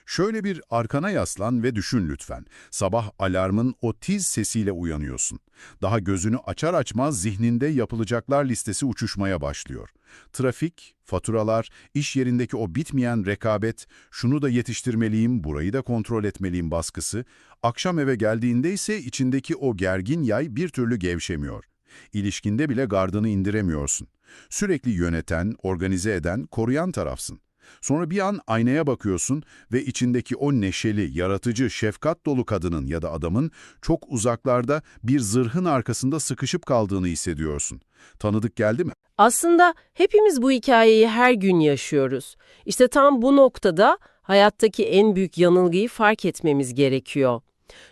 Şöyle bir arkana yaslan ve düşün lütfen. Sabah alarmın o tiz sesiyle uyanıyorsun. Daha gözünü açar açmaz zihninde yapılacaklar listesi uçuşmaya başlıyor. Trafik, faturalar, iş yerindeki o bitmeyen rekabet, şunu da yetiştirmeliyim, burayı da kontrol etmeliyim baskısı. Akşam eve geldiğinde ise içindeki o gergin yay bir türlü gevşemiyor. İlişkinde bile gardını indiremiyorsun. Sürekli yöneten, organize eden, koruyan tarafsın. Sonra bir an aynaya bakıyorsun ve içindeki o neşeli, yaratıcı, şefkat dolu kadının ya da adamın çok uzaklarda bir zırhın arkasında sıkışıp kaldığını hissediyorsun. Tanıdık geldi mi? Aslında hepimiz bu hikayeyi her gün yaşıyoruz. İşte tam bu noktada hayattaki en büyük yanılgıyı fark etmemiz gerekiyor.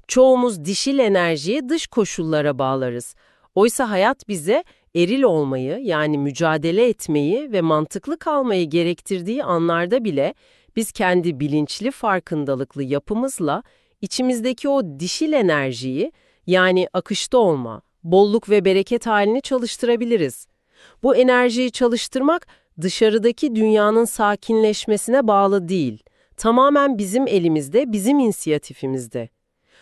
Çoğumuz dişil enerjiyi dış koşullara bağlarız. Oysa hayat bize eril olmayı, yani mücadele etmeyi ve mantıklı kalmayı gerektirdiği anlarda bile biz kendi bilinçli farkındalıklı yapımızla içimizdeki o dişil enerjiyi, yani akışta olma, bolluk ve bereket halini çalıştırabiliriz. Bu enerjiyi çalıştırmak dışarıdaki dünyanın sakinleşmesine bağlı değil. Tamamen bizim elimizde, bizim inisiyatifimizde.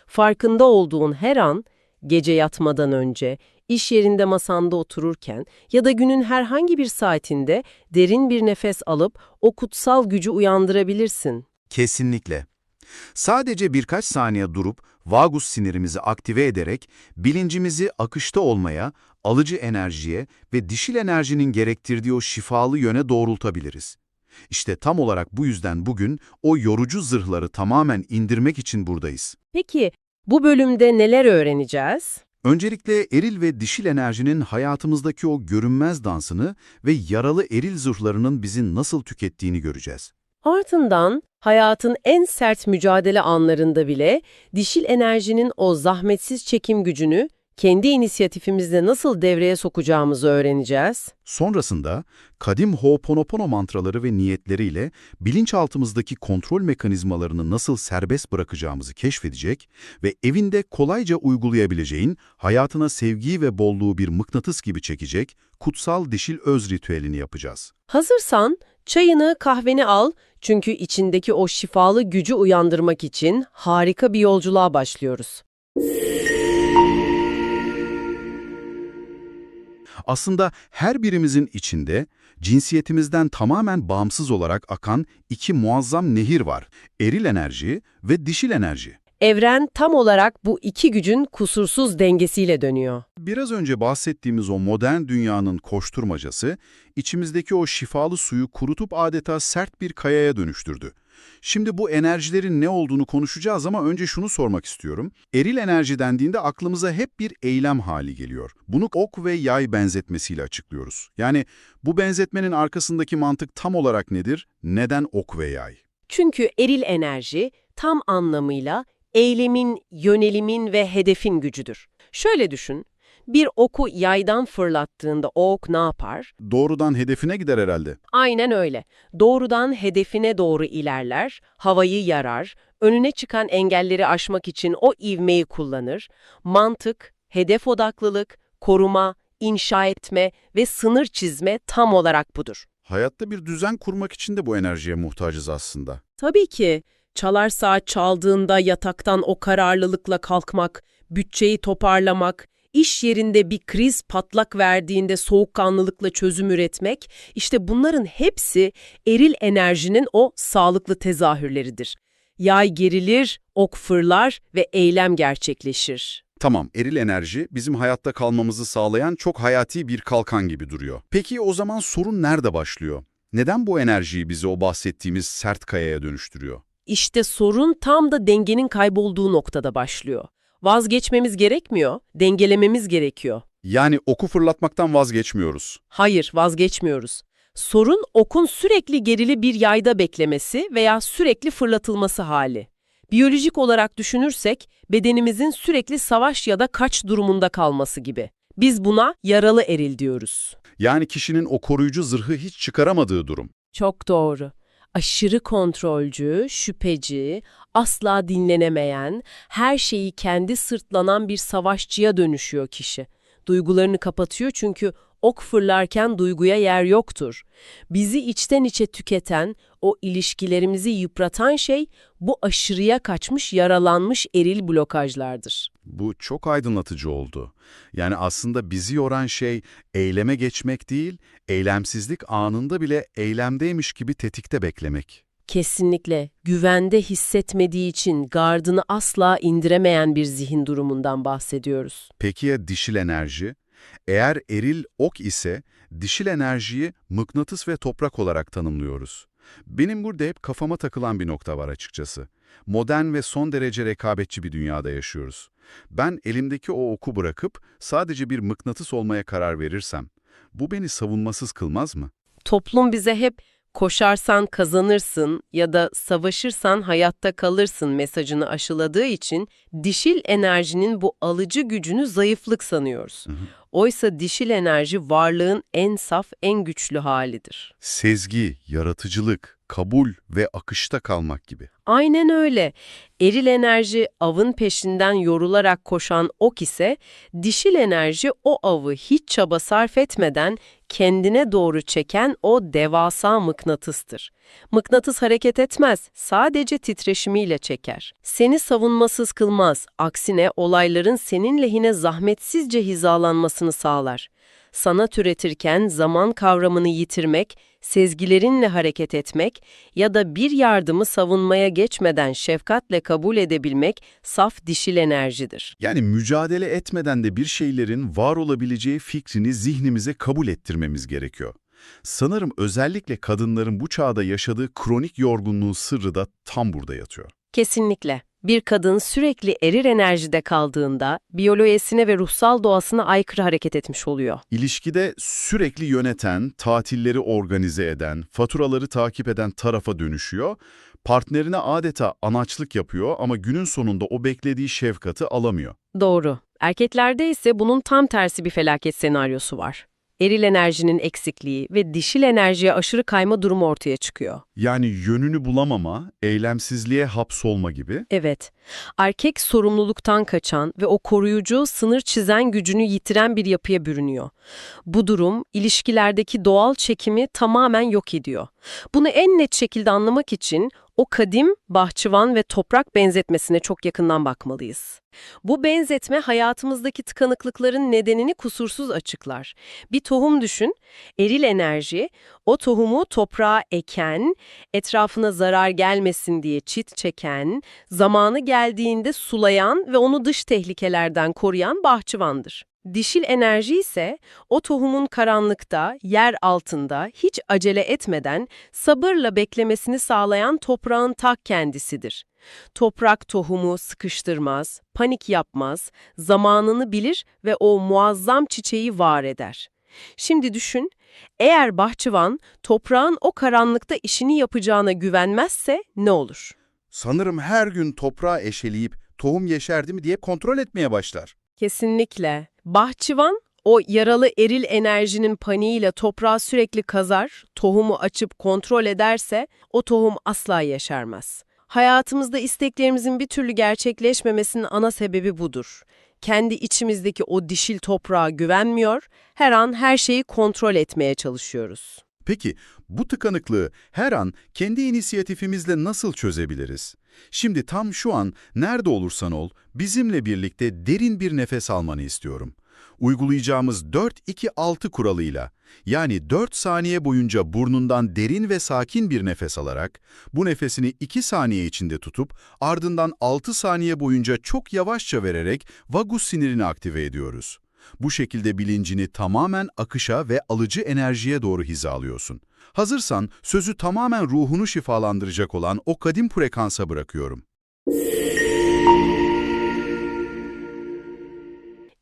Farkında olduğun her an, gece yatmadan önce, iş yerinde masanda otururken ya da günün herhangi bir saatinde derin bir nefes alıp o kutsal gücü uyandırabilirsin. Kesinlikle. Sadece birkaç saniye durup vagus sinirimizi aktive ederek bilincimizi akışta olmaya, alıcı enerjiye ve dişil enerjinin gerektirdiği o şifalı yöne doğrultabiliriz. İşte tam olarak bu yüzden bugün o yorucu zırhları tamamen indirmek için buradayız. Peki, bu bölümde neler öğreneceğiz? Öncelikle eril ve dişil enerjinin hayatımızdaki o görünmez dansını ve yaralı eril zırhlarının bizi nasıl tükettiğini göreceğiz. Ardından hayatın en sert mücadele anlarında bile dişil enerjinin o zahmetsiz çekim gücünü kendi inisiyatifimizle nasıl devreye sokacağımızı öğreneceğiz. Sonrasında kadim Ho'oponopono mantraları ve niyetleriyle bilinçaltımızdaki kontrol mekanizmalarını nasıl serbest bırakacağımızı keşfedecek ve evinde kolayca uygulayabileceğin, hayatına sevgiyi ve bolluğu bir mıknatıs gibi çekecek kutsal dişil öz ritüelini yapacağız. Hazırsan çayını, kahveni al çünkü içindeki o şifalı gücü uyandırmak için harika bir yolculuğa başlıyoruz. Aslında her birimizin içinde cinsiyetimizden tamamen bağımsız olarak akan iki muazzam nehir var. Eril enerji ve dişil enerji. Evren tam olarak bu iki gücün kusursuz dengesiyle dönüyor. Biraz önce bahsettiğimiz o modern dünyanın koşturmacası, içimizdeki o şifalı suyu kurutup adeta sert bir kayaya dönüştürdü. Şimdi bu enerjilerin ne olduğunu konuşacağız ama önce şunu sormak istiyorum. Eril enerji dendiğinde aklımıza hep bir eylem hali geliyor. Bunu ok ve yay benzetmesiyle açıklıyoruz. Yani bu benzetmenin arkasındaki mantık tam olarak nedir? Neden ok ve yay? Çünkü eril enerji tam anlamıyla eylemin, yönelimin ve hedefin gücüdür. Şöyle düşün, bir oku yaydan fırlattığında o ok ne yapar? Doğrudan hedefine gider herhalde. Aynen öyle. Doğrudan hedefine doğru ilerler, havayı yarar, önüne çıkan engelleri aşmak için o ivmeyi kullanır. Mantık, hedef odaklılık, koruma, inşa etme ve sınır çizme tam olarak budur. Hayatta bir düzen kurmak için de bu enerjiye muhtacız aslında. Tabii ki. Çalar saat çaldığında yataktan o kararlılıkla kalkmak, bütçeyi toparlamak, iş yerinde bir kriz patlak verdiğinde soğukkanlılıkla çözüm üretmek, işte bunların hepsi eril enerjinin o sağlıklı tezahürleridir. Yay gerilir, ok fırlar ve eylem gerçekleşir. Tamam, eril enerji bizim hayatta kalmamızı sağlayan çok hayati bir kalkan gibi duruyor. Peki o zaman sorun nerede başlıyor? Neden bu enerjiyi bize o bahsettiğimiz sert kayaya dönüştürüyor? İşte sorun tam da dengenin kaybolduğu noktada başlıyor. Vazgeçmemiz gerekmiyor, dengelememiz gerekiyor. Yani oku fırlatmaktan vazgeçmiyoruz. Hayır, vazgeçmiyoruz. Sorun okun sürekli gerili bir yayda beklemesi veya sürekli fırlatılması hali. Biyolojik olarak düşünürsek bedenimizin sürekli savaş ya da kaç durumunda kalması gibi. Biz buna yaralı eril diyoruz. Yani kişinin o koruyucu zırhı hiç çıkaramadığı durum. Çok doğru. Aşırı kontrolcü, şüpheci, asla dinlenemeyen, her şeyi kendi sırtlanan bir savaşçıya dönüşüyor kişi. Duygularını kapatıyor çünkü ok fırlarken duyguya yer yoktur. Bizi içten içe tüketen, o ilişkilerimizi yıpratan şey bu aşırıya kaçmış, yaralanmış eril blokajlardır. Bu çok aydınlatıcı oldu. Yani aslında bizi yoran şey eyleme geçmek değil, eylemsizlik anında bile eylemdeymiş gibi tetikte beklemek. Kesinlikle güvende hissetmediği için gardını asla indiremeyen bir zihin durumundan bahsediyoruz. Peki ya dişil enerji? Eğer eril ok ise dişil enerjiyi mıknatıs ve toprak olarak tanımlıyoruz. Benim burada hep kafama takılan bir nokta var açıkçası. Modern ve son derece rekabetçi bir dünyada yaşıyoruz. Ben elimdeki o oku bırakıp sadece bir mıknatıs olmaya karar verirsem, bu beni savunmasız kılmaz mı? Toplum bize hep koşarsan kazanırsın ya da savaşırsan hayatta kalırsın mesajını aşıladığı için dişil enerjinin bu alıcı gücünü zayıflık sanıyoruz. Oysa dişil enerji varlığın en saf, en güçlü halidir. Sezgi, yaratıcılık, kabul ve akışta kalmak gibi. Aynen öyle. Eril enerji avın peşinden yorularak koşan ok ise dişil enerji o avı hiç çaba sarf etmeden kendine doğru çeken o devasa mıknatıstır. Mıknatıs hareket etmez, sadece titreşimiyle çeker. Seni savunmasız kılmaz, aksine olayların senin lehine zahmetsizce hizalanmasını sağlar. Sanat üretirken zaman kavramını yitirmek, sezgilerinle hareket etmek ya da bir yardımı savunmaya geçmeden şefkatle kabul edebilmek saf dişil enerjidir. Yani mücadele etmeden de bir şeylerin var olabileceği fikrini zihnimize kabul ettirmemiz gerekiyor. Sanırım özellikle kadınların bu çağda yaşadığı kronik yorgunluğun sırrı da tam burada yatıyor. Kesinlikle. Bir kadın sürekli eril enerjide kaldığında biyolojisine ve ruhsal doğasına aykırı hareket etmiş oluyor. İlişkide sürekli yöneten, tatilleri organize eden, faturaları takip eden tarafa dönüşüyor, partnerine adeta anaçlık yapıyor ama günün sonunda o beklediği şefkati alamıyor. Doğru. Erkeklerde ise bunun tam tersi bir felaket senaryosu var. Eril enerjinin eksikliği ve dişil enerjiye aşırı kayma durumu ortaya çıkıyor. Yani yönünü bulamama, eylemsizliğe hapsolma gibi. Evet, erkek sorumluluktan kaçan ve o koruyucu, sınır çizen gücünü yitiren bir yapıya bürünüyor. Bu durum, ilişkilerdeki doğal çekimi tamamen yok ediyor. Bunu en net şekilde anlamak için o kadim, bahçıvan ve toprak benzetmesine çok yakından bakmalıyız. Bu benzetme hayatımızdaki tıkanıklıkların nedenini kusursuz açıklar. Bir tohum düşün, eril enerji, o tohumu toprağa eken, etrafına zarar gelmesin diye çit çeken, zamanı geldiğinde sulayan ve onu dış tehlikelerden koruyan bahçıvandır. Dişil enerji ise o tohumun karanlıkta, yer altında hiç acele etmeden sabırla beklemesini sağlayan toprağın ta kendisidir. Toprak tohumu sıkıştırmaz, panik yapmaz, zamanını bilir ve o muazzam çiçeği var eder. Şimdi düşün, eğer bahçıvan toprağın o karanlıkta işini yapacağına güvenmezse ne olur? Sanırım her gün toprağı eşeleyip tohum yeşerdi mi diye kontrol etmeye başlar. Kesinlikle. Bahçıvan, o yaralı eril enerjinin paniğiyle toprağı sürekli kazar, tohumu açıp kontrol ederse o tohum asla yeşermez. Hayatımızda isteklerimizin bir türlü gerçekleşmemesinin ana sebebi budur. Kendi içimizdeki o dişil toprağa güvenmiyor, her an her şeyi kontrol etmeye çalışıyoruz. Peki bu tıkanıklığı her an kendi inisiyatifimizle nasıl çözebiliriz? Şimdi tam şu an nerede olursan ol bizimle birlikte derin bir nefes almanı istiyorum. Uygulayacağımız 4-2-6 kuralıyla, yani 4 saniye boyunca burnundan derin ve sakin bir nefes alarak, bu nefesini 2 saniye içinde tutup ardından 6 saniye boyunca çok yavaşça vererek vagus sinirini aktive ediyoruz. Bu şekilde bilincini tamamen akışa ve alıcı enerjiye doğru hizalıyorsun. Hazırsan sözü tamamen ruhunu şifalandıracak olan o kadim frekansa bırakıyorum.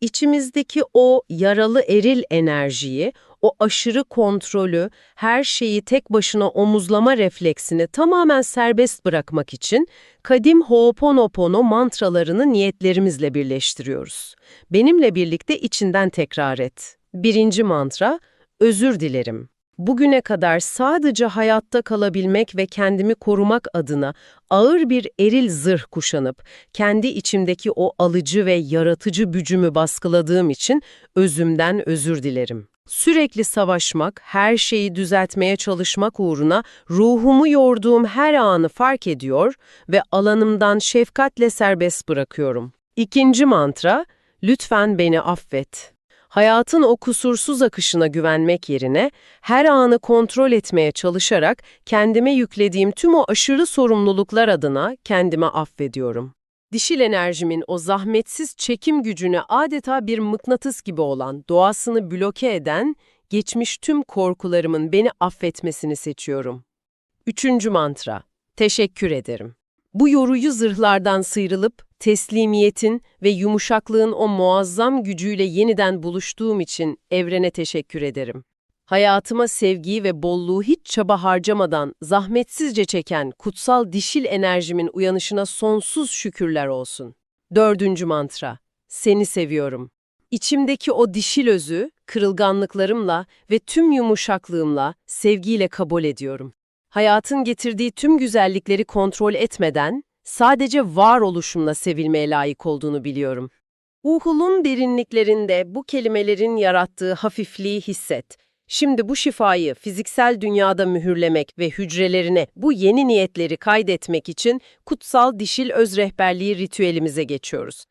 İçimizdeki o yaralı eril enerjiyi, o aşırı kontrolü, her şeyi tek başına omuzlama refleksini tamamen serbest bırakmak için kadim Ho'oponopono mantralarını niyetlerimizle birleştiriyoruz. Benimle birlikte içinden tekrar et. 1. mantra, özür dilerim. Bugüne kadar sadece hayatta kalabilmek ve kendimi korumak adına ağır bir eril zırh kuşanıp, kendi içimdeki o alıcı ve yaratıcı gücümü baskıladığım için özümden özür dilerim. Sürekli savaşmak, her şeyi düzeltmeye çalışmak uğruna ruhumu yorduğum her anı fark ediyor ve alanımdan şefkatle serbest bırakıyorum. İkinci mantra, lütfen beni affet. Hayatın o kusursuz akışına güvenmek yerine her anı kontrol etmeye çalışarak kendime yüklediğim tüm o aşırı sorumluluklar adına kendime affediyorum. Dişil enerjimin o zahmetsiz çekim gücüne adeta bir mıknatıs gibi olan, doğasını bloke eden, geçmiş tüm korkularımın beni affetmesini seçiyorum. Üçüncü mantra, teşekkür ederim. Bu yorucu zırhlardan sıyrılıp, teslimiyetin ve yumuşaklığın o muazzam gücüyle yeniden buluştuğum için evrene teşekkür ederim. Hayatıma sevgiyi ve bolluğu hiç çaba harcamadan zahmetsizce çeken kutsal dişil enerjimin uyanışına sonsuz şükürler olsun. Dördüncü mantra, seni seviyorum. İçimdeki o dişil özü, kırılganlıklarımla ve tüm yumuşaklığımla sevgiyle kabul ediyorum. Hayatın getirdiği tüm güzellikleri kontrol etmeden, sadece varoluşumla sevilmeye layık olduğunu biliyorum. Ruhulun derinliklerinde bu kelimelerin yarattığı hafifliği hisset. Şimdi bu şifayı fiziksel dünyada mühürlemek ve hücrelerine bu yeni niyetleri kaydetmek için kutsal dişil öz rehberliği ritüelimize geçiyoruz.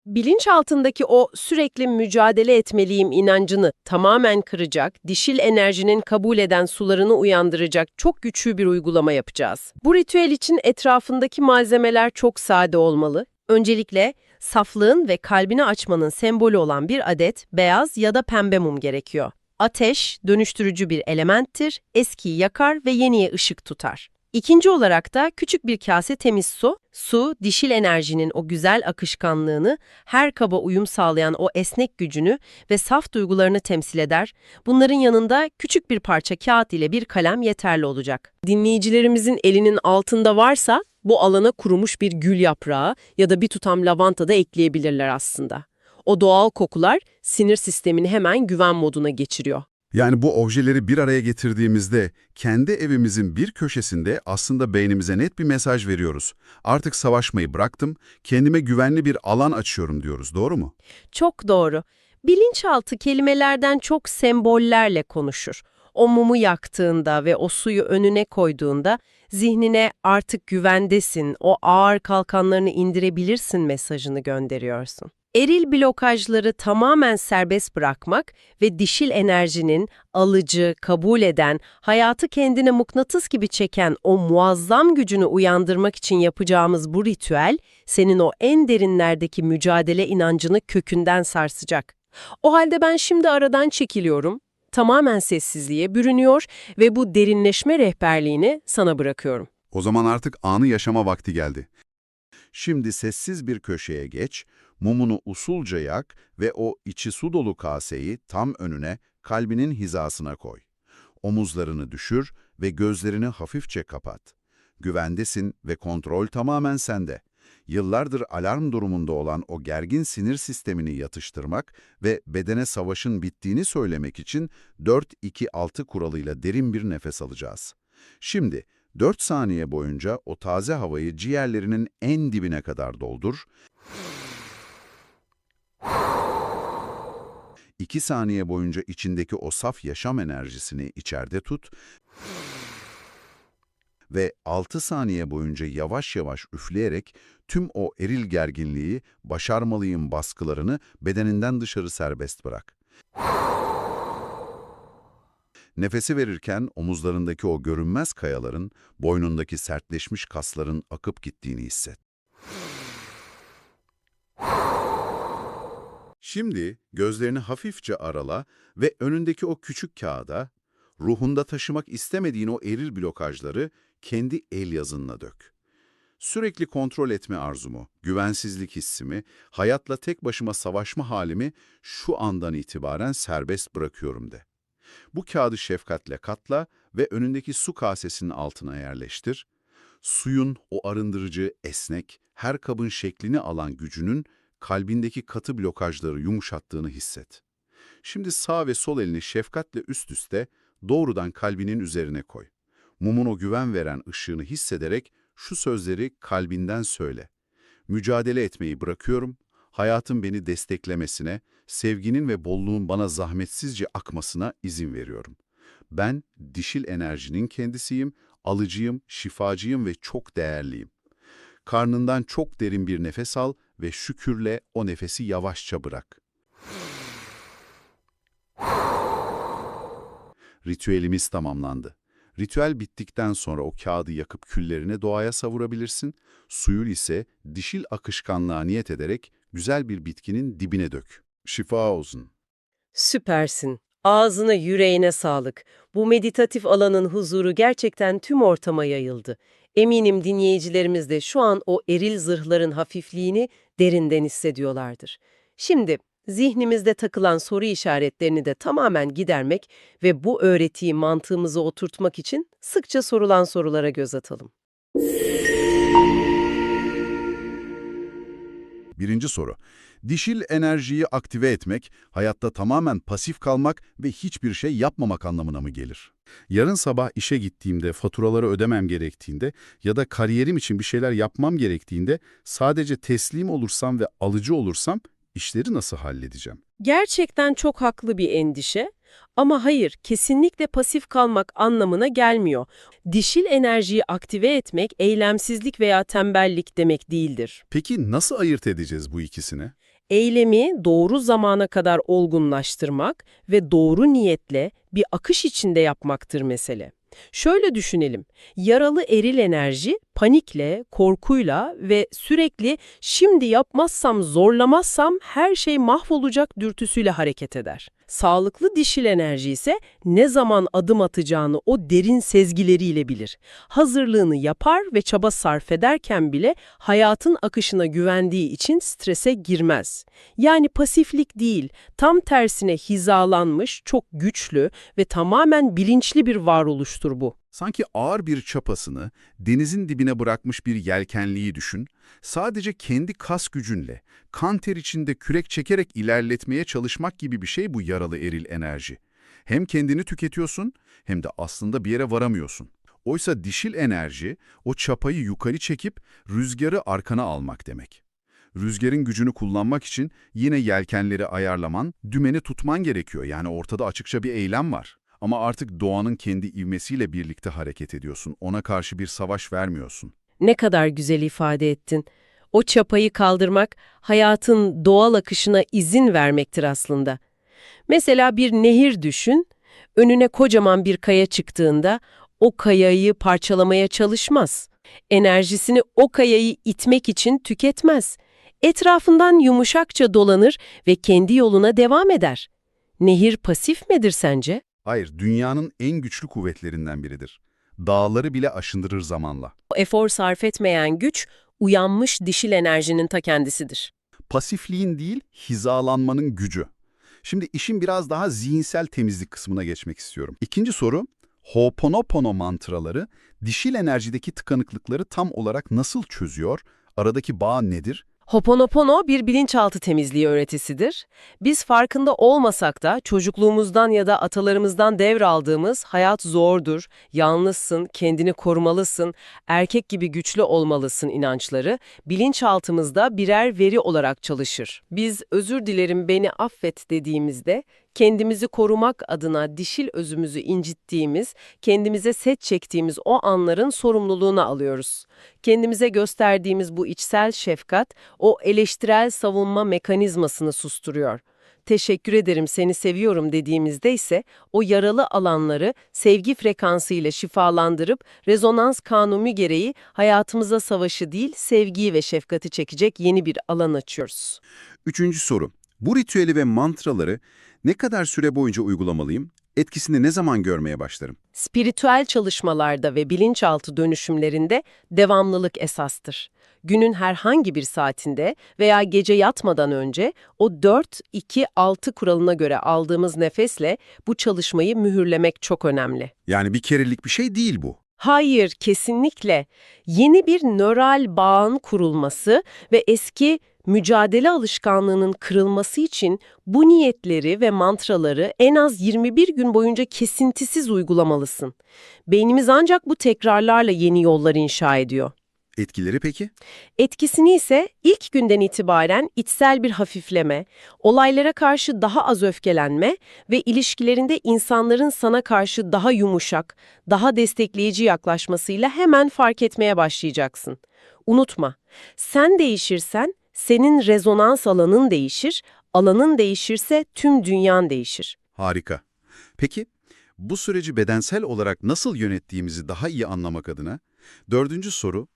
Bilinçaltındaki o sürekli mücadele etmeliyim inancını tamamen kıracak, dişil enerjinin kabul eden sularını uyandıracak çok güçlü bir uygulama yapacağız. Bu ritüel için etrafındaki malzemeler çok sade olmalı. Öncelikle saflığın ve kalbini açmanın sembolü olan bir adet beyaz ya da pembe mum gerekiyor. Ateş, dönüştürücü bir elementtir, eskiyi yakar ve yeniye ışık tutar. İkinci olarak da küçük bir kase temiz su. Su, dişil enerjinin o güzel akışkanlığını, her kaba uyum sağlayan o esnek gücünü ve saf duygularını temsil eder. Bunların yanında küçük bir parça kağıt ile bir kalem yeterli olacak. Dinleyicilerimizin elinin altında varsa bu alana kurumuş bir gül yaprağı ya da bir tutam lavanta da ekleyebilirler aslında. O doğal kokular sinir sistemini hemen güven moduna geçiriyor. Yani bu objeleri bir araya getirdiğimizde kendi evimizin bir köşesinde aslında beynimize net bir mesaj veriyoruz. Artık savaşmayı bıraktım, kendime güvenli bir alan açıyorum diyoruz, doğru mu? Çok doğru. Bilinçaltı kelimelerden çok sembollerle konuşur. O mumu yaktığında ve o suyu önüne koyduğunda zihnine artık güvendesin, o ağır kalkanlarını indirebilirsin mesajını gönderiyorsun. Eril blokajları tamamen serbest bırakmak ve dişil enerjinin alıcı, kabul eden, hayatı kendine mıknatıs gibi çeken o muazzam gücünü uyandırmak için yapacağımız bu ritüel, senin o en derinlerdeki mücadele inancını kökünden sarsacak. O halde ben şimdi aradan çekiliyorum, tamamen sessizliğe bürünüyor ve bu derinleşme rehberliğini sana bırakıyorum. O zaman artık anı yaşama vakti geldi. Şimdi sessiz bir köşeye geç, mumunu usulca yak ve o içi su dolu kaseyi tam önüne, kalbinin hizasına koy. Omuzlarını düşür ve gözlerini hafifçe kapat. Güvendesin ve kontrol tamamen sende. Yıllardır alarm durumunda olan o gergin sinir sistemini yatıştırmak ve bedene savaşın bittiğini söylemek için 4-2-6 kuralıyla derin bir nefes alacağız. Şimdi 4 saniye boyunca o taze havayı ciğerlerinin en dibine kadar doldur. 2 saniye boyunca içindeki o saf yaşam enerjisini içeride tut ve 6 saniye boyunca yavaş yavaş üfleyerek tüm o eril gerginliği, başarmalıyım baskılarını bedeninden dışarı serbest bırak. Nefesi verirken omuzlarındaki o görünmez kayaların, boynundaki sertleşmiş kasların akıp gittiğini hisset. Şimdi gözlerini hafifçe arala ve önündeki o küçük kağıda, ruhunda taşımak istemediğin o eril blokajları kendi el yazınla dök. Sürekli kontrol etme arzumu, güvensizlik hissimi, hayatla tek başıma savaşma halimi şu andan itibaren serbest bırakıyorum de. Bu kağıdı şefkatle katla ve önündeki su kasesinin altına yerleştir. Suyun o arındırıcı, esnek, her kabın şeklini alan gücünün kalbindeki katı blokajları yumuşattığını hisset. Şimdi sağ ve sol elini şefkatle üst üste doğrudan kalbinin üzerine koy. Mumun o güven veren ışığını hissederek şu sözleri kalbinden söyle. Mücadele etmeyi bırakıyorum, Hayatın beni desteklemesine, sevginin ve bolluğun bana zahmetsizce akmasına izin veriyorum. Ben dişil enerjinin kendisiyim, alıcıyım, şifacıyım ve çok değerliyim. Karnından çok derin bir nefes al ve şükürle o nefesi yavaşça bırak. Ritüelimiz tamamlandı. Ritüel bittikten sonra o kağıdı yakıp küllerini doğaya savurabilirsin. Suyu ise dişil akışkanlığa niyet ederek güzel bir bitkinin dibine dök. Şifa olsun. Süpersin. Ağzına, yüreğine sağlık. Bu meditatif alanın huzuru gerçekten tüm ortama yayıldı. Eminim dinleyicilerimiz de şu an o eril zırhların hafifliğini derinden hissediyorlardır. Şimdi zihnimizde takılan soru işaretlerini de tamamen gidermek ve bu öğretiyi mantığımıza oturtmak için sıkça sorulan sorulara göz atalım. Birinci soru. Dişil enerjiyi aktive etmek, hayatta tamamen pasif kalmak ve hiçbir şey yapmamak anlamına mı gelir? Yarın sabah işe gittiğimde, faturaları ödemem gerektiğinde ya da kariyerim için bir şeyler yapmam gerektiğinde sadece teslim olursam ve alıcı olursam işleri nasıl halledeceğim? Gerçekten çok haklı bir endişe. Ama hayır, kesinlikle pasif kalmak anlamına gelmiyor. Dişil enerjiyi aktive etmek, eylemsizlik veya tembellik demek değildir. Peki nasıl ayırt edeceğiz bu ikisini? Eylemi doğru zamana kadar olgunlaştırmak ve doğru niyetle bir akış içinde yapmaktır mesele. Şöyle düşünelim, yaralı eril enerji panikle, korkuyla ve sürekli şimdi yapmazsam, zorlamazsam her şey mahvolacak dürtüsüyle hareket eder. Sağlıklı dişil enerji ise ne zaman adım atacağını o derin sezgileriyle bilir. Hazırlığını yapar ve çaba sarf ederken bile hayatın akışına güvendiği için strese girmez. Yani pasiflik değil, tam tersine hizalanmış, çok güçlü ve tamamen bilinçli bir varoluştur bu. Sanki ağır bir çapasını denizin dibine bırakmış bir yelkenliyi düşün, sadece kendi kas gücünle, kan ter içinde kürek çekerek ilerletmeye çalışmak gibi bir şey bu yaralı eril enerji. Hem kendini tüketiyorsun hem de aslında bir yere varamıyorsun. Oysa dişil enerji o çapayı yukarı çekip rüzgarı arkana almak demek. Rüzgarın gücünü kullanmak için yine yelkenleri ayarlaman, dümeni tutman gerekiyor. Yani ortada açıkça bir eylem var. Ama artık doğanın kendi ivmesiyle birlikte hareket ediyorsun. Ona karşı bir savaş vermiyorsun. Ne kadar güzel ifade ettin. O çapayı kaldırmak, hayatın doğal akışına izin vermektir aslında. Mesela bir nehir düşün, önüne kocaman bir kaya çıktığında o kayayı parçalamaya çalışmaz. Enerjisini o kayayı itmek için tüketmez. Etrafından yumuşakça dolanır ve kendi yoluna devam eder. Nehir pasif midir sence? Hayır, dünyanın en güçlü kuvvetlerinden biridir. Dağları bile aşındırır zamanla. O efor sarf etmeyen güç, uyanmış dişil enerjinin ta kendisidir. Pasifliğin değil, hizalanmanın gücü. Şimdi işin biraz daha zihinsel temizlik kısmına geçmek istiyorum. İkinci soru, Ho'oponopono mantraları dişil enerjideki tıkanıklıkları tam olarak nasıl çözüyor? Aradaki bağ nedir? Ho'oponopono bir bilinçaltı temizliği öğretisidir. Biz farkında olmasak da çocukluğumuzdan ya da atalarımızdan devraldığımız hayat zordur, yalnızsın, kendini korumalısın, erkek gibi güçlü olmalısın inançları bilinçaltımızda birer veri olarak çalışır. Biz özür dilerim beni affet dediğimizde kendimizi korumak adına dişil özümüzü incittiğimiz, kendimize set çektiğimiz o anların sorumluluğunu alıyoruz. Kendimize gösterdiğimiz bu içsel şefkat, o eleştirel savunma mekanizmasını susturuyor. Teşekkür ederim, seni seviyorum dediğimizde ise o yaralı alanları sevgi frekansıyla şifalandırıp rezonans kanunu gereği hayatımıza savaşı değil, sevgiyi ve şefkati çekecek yeni bir alan açıyoruz. Üçüncü soru. Bu ritüeli ve mantraları ne kadar süre boyunca uygulamalıyım? Etkisini ne zaman görmeye başlarım? Spiritüel çalışmalarda ve bilinçaltı dönüşümlerinde devamlılık esastır. Günün herhangi bir saatinde veya gece yatmadan önce o 4-2-6 kuralına göre aldığımız nefesle bu çalışmayı mühürlemek çok önemli. Yani bir kerelik bir şey değil bu. Hayır, kesinlikle. Yeni bir nöral bağın kurulması ve eski mücadele alışkanlığının kırılması için bu niyetleri ve mantraları en az 21 gün boyunca kesintisiz uygulamalısın. Beynimiz ancak bu tekrarlarla yeni yollar inşa ediyor. Etkileri peki? Etkisini ise ilk günden itibaren içsel bir hafifleme, olaylara karşı daha az öfkelenme ve ilişkilerinde insanların sana karşı daha yumuşak, daha destekleyici yaklaşmasıyla hemen fark etmeye başlayacaksın. Unutma, sen değişirsen senin rezonans alanın değişir, alanın değişirse tüm dünyan değişir. Harika. Peki, bu süreci bedensel olarak nasıl yönettiğimizi daha iyi anlamak adına, dördüncü soru,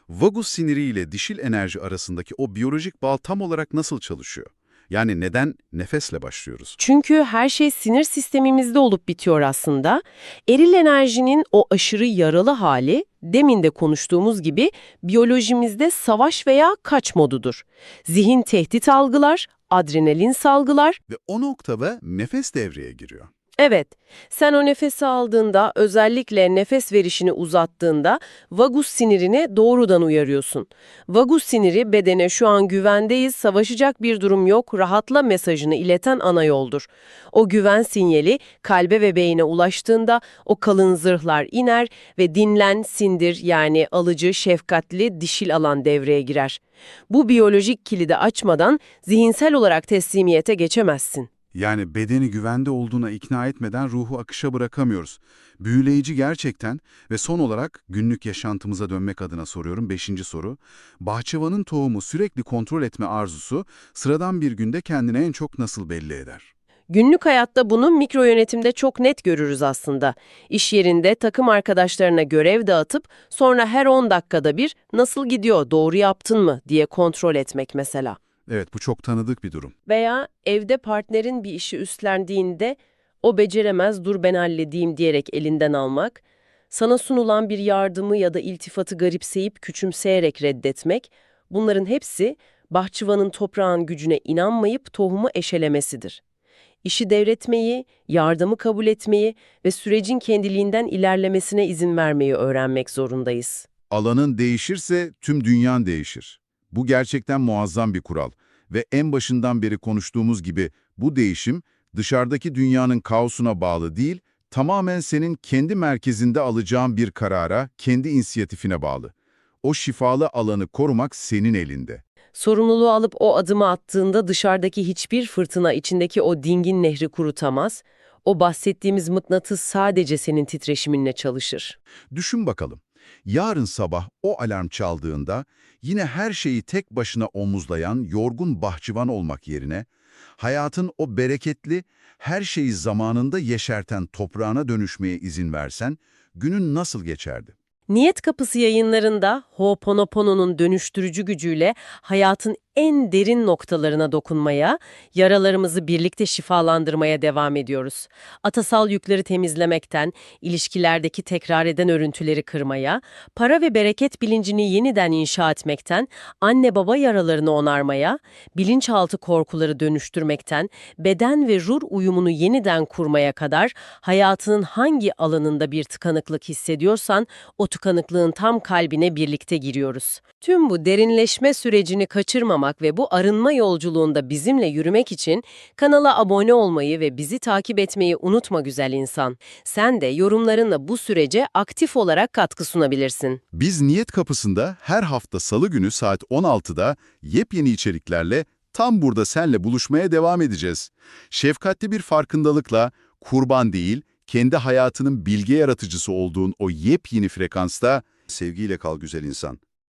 vagus siniri ile dişil enerji arasındaki o biyolojik bağ tam olarak nasıl çalışıyor? Yani neden nefesle başlıyoruz? Çünkü her şey sinir sistemimizde olup bitiyor aslında. Eril enerjinin o aşırı yaralı hali, demin de konuştuğumuz gibi biyolojimizde savaş veya kaç modudur. Zihin tehdit algılar, adrenalin salgılar. Ve o noktada nefes devreye giriyor. Evet, sen o nefesi aldığında, özellikle nefes verişini uzattığında vagus sinirine doğrudan uyarıyorsun. Vagus siniri bedene şu an güvendeyiz, savaşacak bir durum yok, rahatla mesajını ileten ana yoldur. O güven sinyali kalbe ve beyine ulaştığında o kalın zırhlar iner ve dinlen, sindir yani alıcı, şefkatli, dişil alan devreye girer. Bu biyolojik kilidi açmadan zihinsel olarak teslimiyete geçemezsin. Yani bedeni güvende olduğuna ikna etmeden ruhu akışa bırakamıyoruz. Büyüleyici gerçekten ve son olarak günlük yaşantımıza dönmek adına soruyorum. Beşinci soru. Bahçıvanın tohumu sürekli kontrol etme arzusu sıradan bir günde kendini en çok nasıl belli eder? Günlük hayatta bunu mikro yönetimde çok net görürüz aslında. İş yerinde takım arkadaşlarına görev dağıtıp sonra her 10 dakikada bir nasıl gidiyor, doğru yaptın mı diye kontrol etmek mesela. Evet, bu çok tanıdık bir durum. Veya evde partnerin bir işi üstlendiğinde o beceremez dur ben halledeyim diyerek elinden almak, sana sunulan bir yardımı ya da iltifatı garipseyip küçümseyerek reddetmek, bunların hepsi bahçıvanın toprağın gücüne inanmayıp tohumu eşelemesidir. İşi devretmeyi, yardımı kabul etmeyi ve sürecin kendiliğinden ilerlemesine izin vermeyi öğrenmek zorundayız. Alanın değişirse tüm dünyan değişir. Bu gerçekten muazzam bir kural. Ve en başından beri konuştuğumuz gibi bu değişim dışarıdaki dünyanın kaosuna bağlı değil, tamamen senin kendi merkezinde alacağın bir karara, kendi inisiyatifine bağlı. O şifalı alanı korumak senin elinde. Sorumluluğu alıp o adımı attığında dışarıdaki hiçbir fırtına içindeki o dingin nehri kurutamaz. O bahsettiğimiz mıknatıs sadece senin titreşiminle çalışır. Düşün bakalım. Yarın sabah o alarm çaldığında yine her şeyi tek başına omuzlayan yorgun bahçıvan olmak yerine hayatın o bereketli, her şeyi zamanında yeşerten toprağına dönüşmeye izin versen günün nasıl geçerdi? Niyet Kapısı yayınlarında Ho'oponopono'nun dönüştürücü gücüyle hayatın en derin noktalarına dokunmaya, yaralarımızı birlikte şifalandırmaya devam ediyoruz. Atasal yükleri temizlemekten, ilişkilerdeki tekrar eden örüntüleri kırmaya, para ve bereket bilincini yeniden inşa etmekten, anne baba yaralarını onarmaya, bilinçaltı korkuları dönüştürmekten, beden ve ruh uyumunu yeniden kurmaya kadar hayatının hangi alanında bir tıkanıklık hissediyorsan, o tıkanıklığın tam kalbine birlikte giriyoruz. Tüm bu derinleşme sürecini kaçırmamak ve bu arınma yolculuğunda bizimle yürümek için kanala abone olmayı ve bizi takip etmeyi unutma güzel insan. Sen de yorumlarınla bu sürece aktif olarak katkı sunabilirsin. Biz Niyet Kapısı'nda her hafta Salı günü saat 16'da yepyeni içeriklerle tam burada senle buluşmaya devam edeceğiz. Şefkatli bir farkındalıkla, kurban değil, kendi hayatının bilge yaratıcısı olduğun o yepyeni frekansta sevgiyle kal güzel insan.